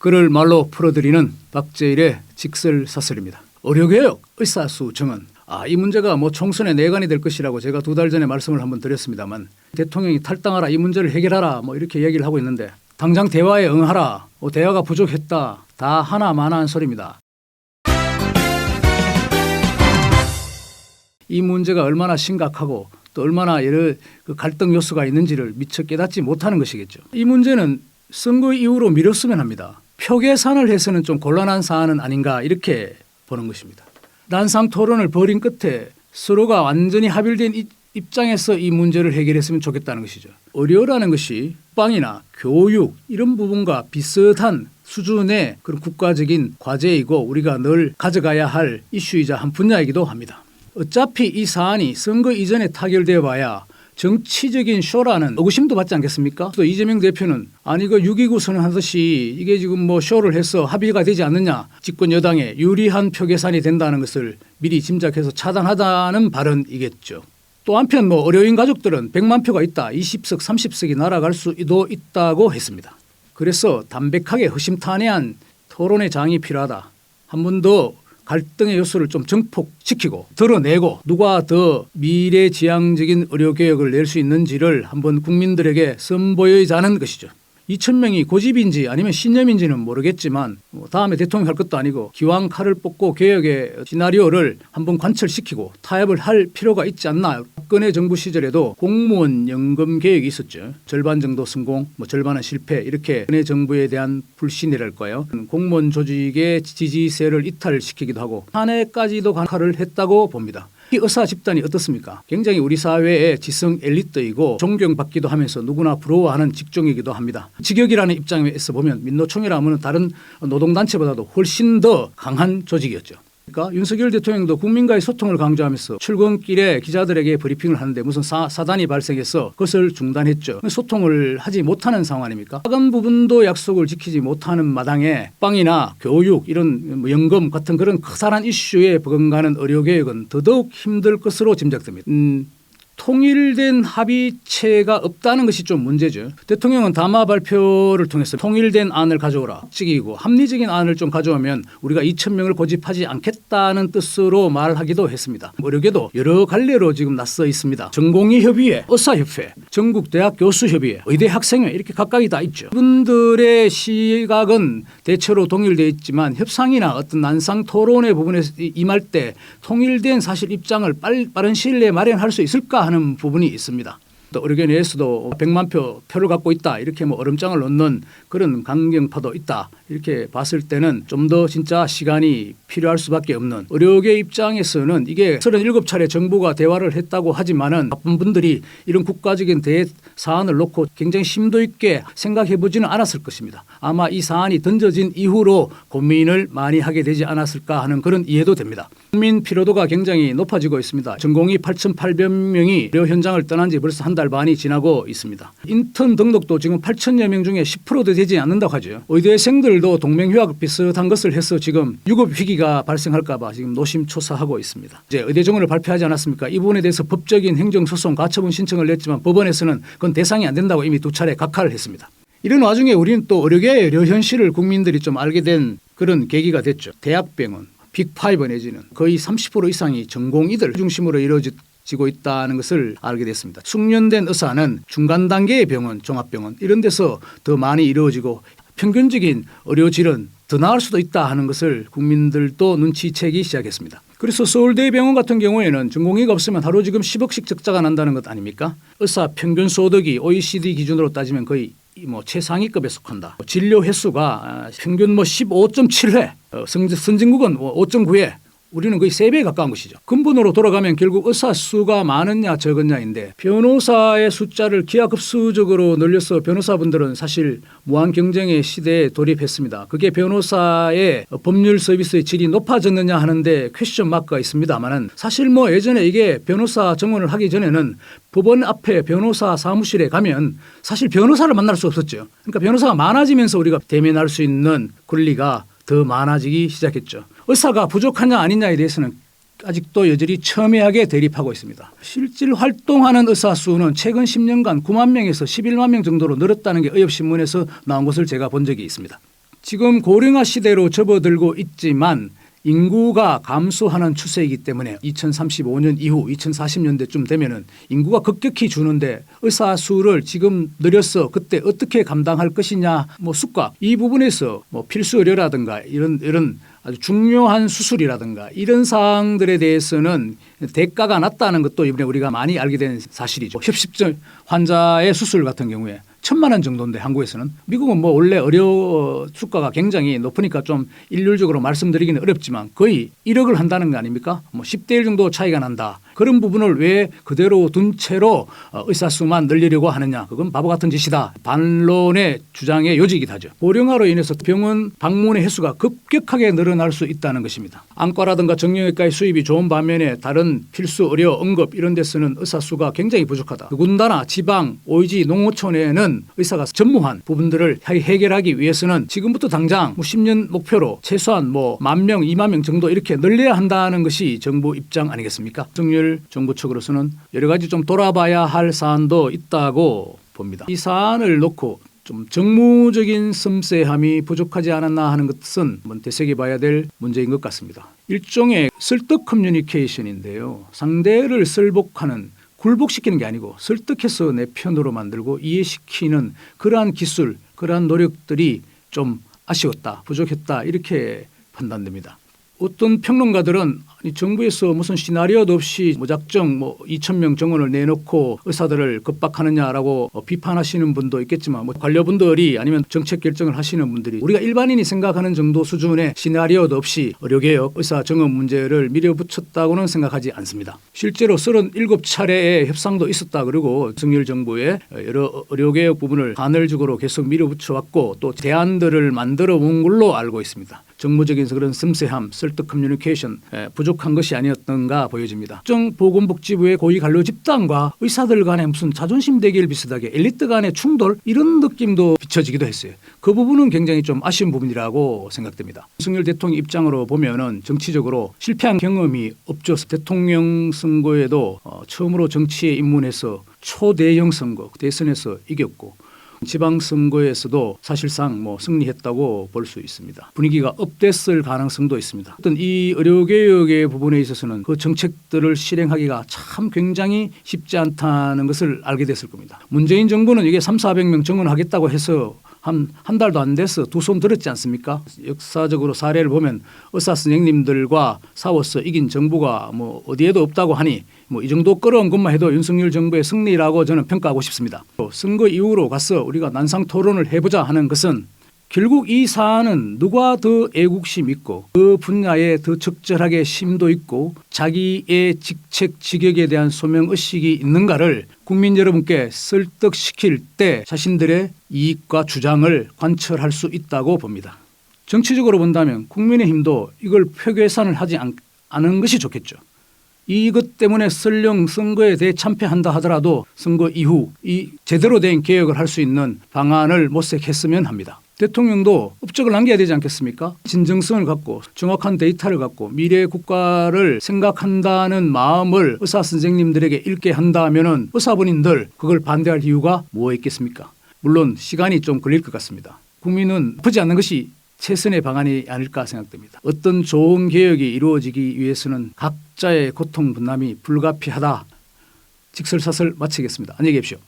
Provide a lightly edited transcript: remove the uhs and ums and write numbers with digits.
그를 말로 풀어드리는 박재일의 직설사설입니다. 의료개혁, 의사수 정원. 이 문제가 총선의 내관이 될 것이라고 제가 2달 전에 말씀을 한번 드렸습니다만 대통령이 탈당하라, 이 문제를 해결하라 이렇게 얘기를 하고 있는데 당장 대화에 응하라, 대화가 부족했다, 다 하나마나한 소리입니다. 이 문제가 얼마나 심각하고 또 얼마나 여러 갈등 요소가 있는지를 미처 깨닫지 못하는 것이겠죠. 이 문제는 선거 이후로 미뤘으면 합니다. 표 계산을 해서는 좀 곤란한 사안은 아닌가 이렇게 보는 것입니다. 난상 토론을 벌인 끝에 서로가 완전히 합일된 입장에서 이 문제를 해결했으면 좋겠다는 것이죠. 의료라는 것이 빵이나 교육 이런 부분과 비슷한 수준의 그런 국가적인 과제이고 우리가 늘 가져가야 할 이슈이자 한 분야이기도 합니다. 어차피 이 사안이 선거 이전에 타결되어 봐야 정치적인 쇼라는 의구심도 받지 않겠습니까? 또 이재명 대표는 아니 6.29 선언하듯이 이게 지금 쇼를 해서 합의가 되지 않느냐, 집권 여당에 유리한 표 계산이 된다는 것을 미리 짐작해서 차단하다는 발언이겠죠. 또 한편 의료인 가족들은 100만 표가 있다, 20석 30석이 날아갈 수도 있다고 했습니다. 그래서 담백하게 허심탄회한 토론의 장이 필요하다. 한 번 더 갈등의 요소를 좀 증폭시키고 드러내고 누가 더 미래지향적인 의료개혁을 낼 수 있는지를 한번 국민들에게 선보여자는 것이죠. 2,000명이 고집인지 아니면 신념인지는 모르겠지만 다음에 대통령 할 것도 아니고 기왕 칼을 뽑고 개혁의 시나리오를 한번 관철시키고 타협을 할 필요가 있지 않나. 박근혜 정부 시절에도 공무원 연금 개혁이 있었죠. 절반 정도 성공, 절반은 실패, 이렇게 박근혜 정부에 대한 불신이랄까요. 공무원 조직의 지지세를 이탈시키기도 하고 탄핵까지도 간칼을 했다고 봅니다. 이 의사 집단이 어떻습니까? 굉장히 우리 사회의 지성 엘리트이고 존경받기도 하면서 누구나 부러워하는 직종이기도 합니다. 직역이라는 입장에서 보면 민노총이라면 다른 노동단체보다도 훨씬 더 강한 조직이었죠. 그러니까 윤석열 대통령도 국민과의 소통을 강조하면서 출근길에 기자들에게 브리핑을 하는데 무슨 사단이 발생해서 그것을 중단했죠. 소통을 하지 못하는 상황 아닙니까? 작은 부분도 약속을 지키지 못하는 마당에 빵이나 교육 이런 연금 같은 그런 커다란 이슈에 버금가는 의료개혁은 더더욱 힘들 것으로 짐작됩니다. 통일된 합의체가 없다는 것이 좀 문제죠. 대통령은 담화 발표를 통해서 통일된 안을 가져오라, 합리적이고 합리적인 안을 좀 가져오면 우리가 2,000명을 고집하지 않겠다는 뜻으로 말하기도 했습니다. 의료계도 여러 갈래로 지금 나서 있습니다. 전공의협의회, 의사협회, 전국대학교수협의회, 의대학생회 이렇게 각각이 다 있죠. 이분들의 시각은 대체로 동일되어 있지만 협상이나 어떤 난상 토론의 부분에 임할 때 통일된 사실 입장을 빠른 시일 내에 마련할 수 있을까 하는 부분이 있습니다. 또 의료계 내에서도 100만 표를 갖고 있다, 이렇게 얼음장을 놓는 그런 강경파도 있다, 이렇게 봤을 때는 좀 더 진짜 시간이 필요할 수밖에 없는, 의료계 입장에서는 이게 37차례 정부가 대화를 했다고 하지만은 바쁜 분들이 이런 국가적인 대사안을 놓고 굉장히 심도 있게 생각해 보지는 않았을 것입니다. 아마 이 사안이 던져진 이후로 고민을 많이 하게 되지 않았을까 하는 그런 이해도 됩니다. 국민 피로도가 굉장히 높아지고 있습니다. 전공의 8,800명이 의료 현장을 떠난 지 벌써 한 달 반이 지나고 있습니다. 인턴 등록도 지금 8,000여 명 중에 10%도 되지 않는다고 하죠. 의대생들도 동맹휴학 비슷한 것을 해서 지금 유급 위기가 발생할까 봐 지금 노심초사하고 있습니다. 이제 의대 정원을 발표하지 않았습니까? 이 부분에 대해서 법적인 행정소송 가처분 신청을 냈지만 법원에서는 그건 대상이 안 된다고 이미 2차례 각하를 했습니다. 이런 와중에 우리는 또 의료계의 의료 현실을 국민들이 좀 알게 된 그런 계기가 됐죠. 대학병원, 빅5 내지는 거의 30% 이상이 전공의들 중심으로 이루어지고 있다는 것을 알게 됐습니다. 숙련된 의사는 중간 단계의 병원, 종합병원 이런 데서 더 많이 이루어지고 평균적인 의료질은 더 나을 수도 있다 하는 것을 국민들도 눈치채기 시작했습니다. 그래서 서울대병원 같은 경우에는 전공의가 없으면 하루 지금 10억씩 적자가 난다는 것 아닙니까? 의사 평균 소득이 OECD 기준으로 따지면 거의 최상위급에 속한다. 진료 횟수가 평균 15.7회, 선진국은 5.9회, 우리는 거의 3배에 가까운 것이죠. 근본으로 돌아가면 결국 의사 수가 많으냐 적었냐인데, 변호사의 숫자를 기하급수적으로 늘려서 변호사분들은 사실 무한 경쟁의 시대에 돌입했습니다. 그게 변호사의 법률 서비스의 질이 높아졌느냐 하는데 퀘스천 마크가 있습니다만은, 사실 예전에 이게 변호사 정원을 하기 전에는 법원 앞에 변호사 사무실에 가면 사실 변호사를 만날 수 없었죠. 그러니까 변호사가 많아지면서 우리가 대면할 수 있는 권리가 더 많아지기 시작했죠. 의사가 부족하냐 아니냐에 대해서는 아직도 여전히 첨예하게 대립하고 있습니다. 실질 활동하는 의사 수는 최근 10년간 9만 명에서 11만 명 정도로 늘었다는 게 의협신문에서 나온 것을 제가 본 적이 있습니다. 지금 고령화 시대로 접어들고 있지만 인구가 감소하는 추세이기 때문에 2035년 이후 2040년대쯤 되면은 인구가 급격히 주는데 의사 수를 지금 늘려서 그때 어떻게 감당할 것이냐 숙각 이 부분에서 필수 의료라든가 이런 아주 중요한 수술이라든가 이런 사항들에 대해서는 대가가 낮다는 것도 이번에 우리가 많이 알게 된 사실이죠. 협심증 환자의 수술 같은 경우에 1,000만 원 정도인데 한국에서는 미국은 원래 의료 수가가 굉장히 높으니까 좀 일률적으로 말씀드리기는 어렵지만 거의 1억을 한다는 거 아닙니까? 10대 1 정도 차이가 난다. 그런 부분을 왜 그대로 둔 채로 의사 수만 늘리려고 하느냐. 그건 바보 같은 짓이다. 반론의 주장의 요지이기도 하죠. 고령화로 인해서 병원 방문의 횟수가 급격하게 늘어날 수 있다는 것입니다. 안과라든가 정형외과의 수입이 좋은 반면에 다른 필수 의료 응급 이런 데서는 의사 수가 굉장히 부족하다. 더군다나 지방, 오이지, 농어촌에는 의사가 전무한 부분들을 해결하기 위해서는 지금부터 당장 10년 목표로 최소한 10,000명, 20,000명 정도 이렇게 늘려야 한다는 것이 정부 입장 아니겠습니까? 윤석열 정부 측으로서는 여러 가지 좀 돌아봐야 할 사안도 있다고 봅니다. 이 사안을 놓고 좀 정무적인 섬세함이 부족하지 않았나 하는 것은 한번 되새겨봐야 될 문제인 것 같습니다. 일종의 설득 커뮤니케이션인데요. 상대를 설복하는 굴복시키는 게 아니고 설득해서 내 편으로 만들고 이해시키는 그러한 기술, 그러한 노력들이 좀 아쉬웠다, 부족했다 이렇게 판단됩니다. 어떤 평론가들은 정부에서 무슨 시나리오도 없이 무작정 2,000명 정원을 내놓고 의사들을 겁박하느냐라고 비판하시는 분도 있겠지만 관료분들이 아니면 정책 결정을 하시는 분들이 우리가 일반인이 생각하는 정도 수준의 시나리오도 없이 의료개혁, 의사 정원 문제를 밀어붙였다고는 생각하지 않습니다. 실제로 37차례의 협상도 있었다. 그리고 윤석열 정부의 여러 의료개혁 부분을 간헐적으로 계속 밀어붙여왔고 또 대안들을 만들어 온 걸로 알고 있습니다. 정무적인 그런 섬세함, 설득 커뮤니케이션 부족한 것이 아니었던가 보여집니다. 특정 보건복지부의 고위 관료 집단과 의사들 간의 무슨 자존심 대결 비슷하게 엘리트 간의 충돌 이런 느낌도 비춰지기도 했어요. 그 부분은 굉장히 좀 아쉬운 부분이라고 생각됩니다. 윤석열 대통령 입장으로 보면은 정치적으로 실패한 경험이 없죠. 대통령 선거에도 처음으로 정치에 입문해서 초대형 선거 대선에서 이겼고 지방선거에서도 사실상 승리했다고 볼 수 있습니다. 분위기가 업됐을 가능성도 있습니다. 어떤 이 의료개혁의 부분에 있어서는 그 정책들을 실행하기가 참 굉장히 쉽지 않다는 것을 알게 됐을 겁니다. 문재인 정부는 이게 300~400명 정원하겠다고 해서 한 달도 안 돼서 두 손 들었지 않습니까? 역사적으로 사례를 보면 의사 선생님들과 싸워서 이긴 정부가 어디에도 없다고 하니 이 정도 끌어온 것만 해도 윤석열 정부의 승리라고 저는 평가하고 싶습니다. 선거 이후로 가서 우리가 난상 토론을 해보자 하는 것은 결국 이 사안은 누가 더 애국심 있고 그 분야에 더 적절하게 심도 있고 자기의 직책 직역에 대한 소명의식이 있는가를 국민 여러분께 설득시킬 때 자신들의 이익과 주장을 관철할 수 있다고 봅니다. 정치적으로 본다면 국민의힘도 이걸 표결산을 하지 않은 것이 좋겠죠. 이것 때문에 설령 선거에 대해 참패한다 하더라도 선거 이후 이 제대로 된 개혁을 할 수 있는 방안을 모색했으면 합니다. 대통령도 업적을 남겨야 되지 않겠습니까? 진정성을 갖고 정확한 데이터를 갖고 미래 국가를 생각한다는 마음을 의사 선생님들에게 읽게 한다면 의사분인들 그걸 반대할 이유가 뭐가 있겠습니까? 물론 시간이 좀 걸릴 것 같습니다. 국민은 아프지 않는 것이 최선의 방안이 아닐까 생각됩니다. 어떤 좋은 개혁이 이루어지기 위해서는 각자의 고통 분담이 불가피하다. 직설사설 마치겠습니다. 안녕히 계십시오.